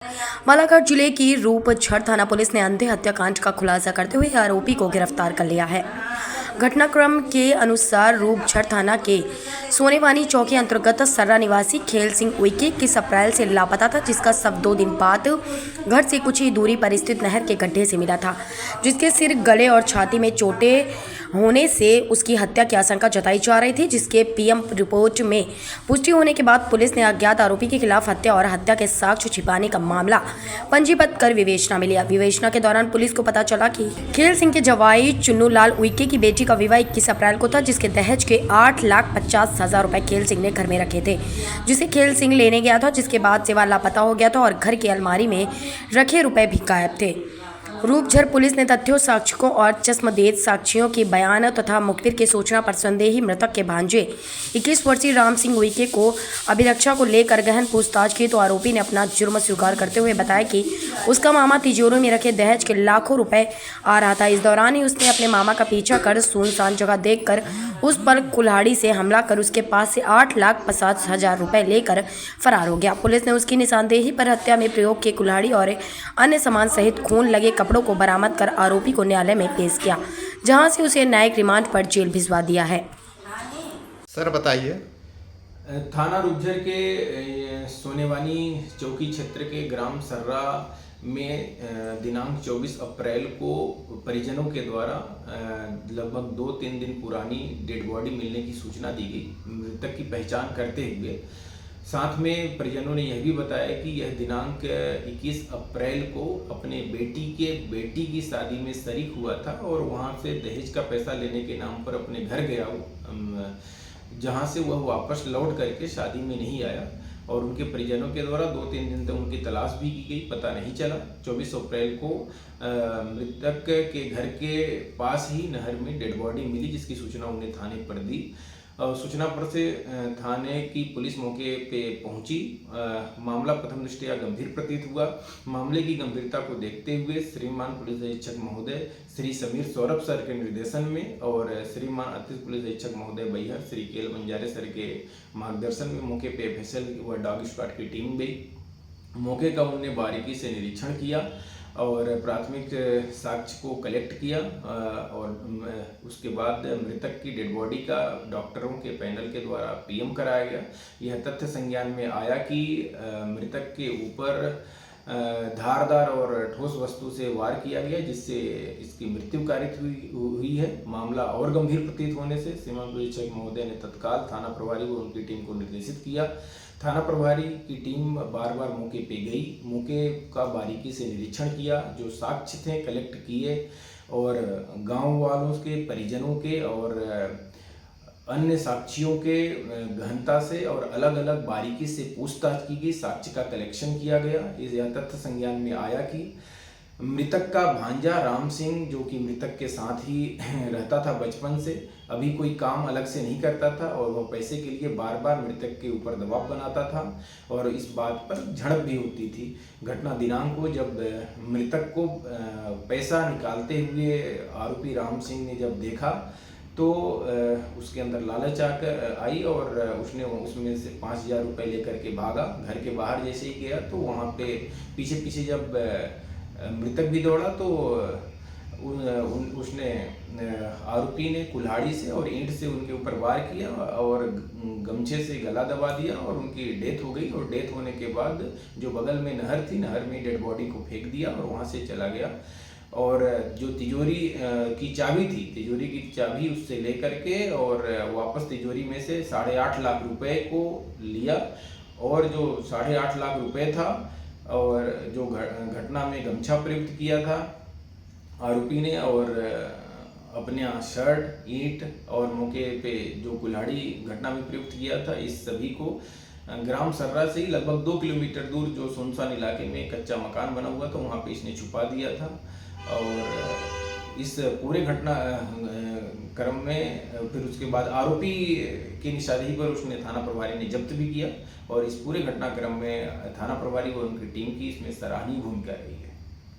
बालाघाट जिले की रूपझर थाना पुलिस ने अंधे हत्याकांड का खुलासा करते हुए आरोपी को गिरफ्तार कर लिया है। घटनाक्रम के अनुसार रूपझर थाना के सोनेवानी चौकी अंतर्गत सर्रा निवासी खेल सिंह उइके 21 अप्रैल से लापता था, जिसका शव 2 दिन बाद घर से कुछ ही दूरी पर स्थित नहर के गड्ढे से मिला था, जिसके सिर, गले और छाती में चोटें होने से उसकी हत्या की आशंका जताई जा रही थी। जिसके पीएम रिपोर्ट में पुष्टि होने के बाद पुलिस ने अज्ञात आरोपी के खिलाफ हत्या और हत्या के साक्ष्य छिपाने का मामला पंजीबद्ध कर विवेचना में लिया। विवेचना के दौरान पुलिस को पता चला कि खेल सिंह के जवाई चुन्नू लाल उइके की बेटी का विवाह 21 अप्रैल को था, जिसके दहेज के 8,50,000 रुपए खेल सिंह ने घर में रखे थे, जिसे खेल सिंह लेने गया था, जिसके बाद से वह लापता हो गया था और घर की अलमारी में रखे रुपए भी गायब थे। रूपझर पुलिस ने तथ्यों, साक्ष्यों और चश्मदीद साक्षियों की बयान तथा मुखबिर की सूचना पर संदेही मृतक के भांजे 21 वर्षीय राम सिंह उइके को अभिरक्षा को लेकर गहन पूछताछ की, तो आरोपी ने अपना जुर्म स्वीकार करते हुए बताया कि उसका मामा तिजोरी में रखे दहेज के लाखों रुपए आ रहा था। इस दौरान ही उसने अपने मामा का पीछा कर सुनसान जगह देखकर उस पर कुल्हाड़ी से हमला कर उसके पास से 8,50,000 रुपए लेकर फरार हो गया। पुलिस ने उसकी निशानदेही पर हत्या में प्रयोग की कुल्हाड़ी और अन्य सामान सहित खून लगे कपड़ों को बरामद कर आरोपी को न्यायालय में पेश किया, जहां से उसे न्यायिक रिमांड पर जेल भिजवा दिया है। सर बताइए। थाना रूपझर के सोनेवानी चौकी क्षेत्र के ग्राम सर्रा में दिनांक 24 अप्रैल को परिजनों के द्वारा लगभग 2-3 दिन पुरानी डेड बॉडी मिलने की सूचना दी गई। मृतक की पहचान करते हुए साथ में परिजनों ने यह भी बताया कि यह दिनांक 21 अप्रैल को अपने बेटी की शादी में शरीक हुआ था और वहां से दहेज का पैसा लेने के नाम पर अपने घर गया, जहां से वह वापस लौट करके शादी में नहीं आया और उनके परिजनों के द्वारा 2-3 दिन तक उनकी तलाश भी की गई, पता नहीं चला। 24 अप्रैल को मृतक के घर के पास ही नहर में डेड बॉडी मिली, जिसकी सूचना उन्हें थाने पर दी। सूचना पर से थाने की पुलिस मौके पे पहुंची। मामला प्रथम दृष्टया गंभीर प्रतीत हुआ। मामले की गंभीरता को देखते हुए श्रीमान पुलिस अधीक्षक महोदय श्री समीर सौरभ सर के निर्देशन में और श्रीमान अतिरिक्त पुलिस अधीक्षक महोदय बैहर श्री केल बंजारे सर के मार्गदर्शन में मौके पे एफएसएल व डॉग स्क्वाड की टीम गई। मौके का उन्होंने बारीकी से निरीक्षण किया और प्राथमिक साक्ष्य को कलेक्ट किया और उसके बाद मृतक की डेड बॉडी का डॉक्टरों के पैनल के द्वारा पीएम कराया गया। यह तथ्य संज्ञान में आया कि मृतक के ऊपर धारदार और ठोस वस्तु से वार किया गया, जिससे इसकी मृत्यु कारित हुई है। मामला और गंभीर प्रतीत होने से सीमा पुलिस महोदय ने तत्काल थाना प्रभारी व उनकी टीम को निर्देशित किया। थाना प्रभारी की टीम बार बार मौके पे गई, मौके का बारीकी से निरीक्षण किया, जो साक्ष्य थे कलेक्ट किए और गांव वालों के, परिजनों के और अन्य साक्षियों के गहनता से और अलग अलग बारीकी से पूछताछ की गई, साक्ष्य का कलेक्शन किया गया। यह तथ्य संज्ञान में आया कि मृतक का भांजा राम सिंह, जो कि मृतक के साथ ही रहता था बचपन से, अभी कोई काम अलग से नहीं करता था और वह पैसे के लिए बार बार मृतक के ऊपर दबाव बनाता था और इस बात पर झड़प भी होती थी। घटना दिनांक को जब मृतक को पैसा निकालते हुए आरोपी राम सिंह ने जब देखा तो उसके अंदर लालच आकर आई और उसने उसमें से 5,000 रुपये लेकर के भागा। घर के बाहर जैसे ही गया तो वहाँ पे पीछे पीछे जब मृतक भी दौड़ा तो उसने आरोपी ने कुल्हाड़ी से और ईंट से उनके ऊपर वार किया और गमछे से गला दबा दिया और उनकी डेथ हो गई। और डेथ होने के बाद जो बगल में नहर थी, नहर में डेड बॉडी को फेंक दिया और वहाँ से चला गया। और जो तिजोरी की चाबी थी, तिजोरी की चाबी उससे लेकर के और वापस तिजोरी में से 8.5 लाख रुपए को लिया और जो 8.5 लाख रुपए था और जो घटना में गमछा प्रयुक्त किया था आरोपी ने और अपने शर्ट, ईंट और मौके पे जो कुल्हाड़ी घटना में प्रयुक्त किया था, इस सभी को ग्राम सर्रा से ही लगभग 2 किलोमीटर दूर जो सुनसान इलाके में कच्चा मकान बना हुआ था, वहाँ पे इसने छुपा दिया था। और इस पूरे घटना क्रम में फिर उसके बाद आरोपी की निशानदेही पर उसने थाना प्रभारी ने जब्त भी किया और इस पूरे घटनाक्रम में थाना प्रभारी व उनकी टीम की इसमें सराहनीय भूमिका रही है।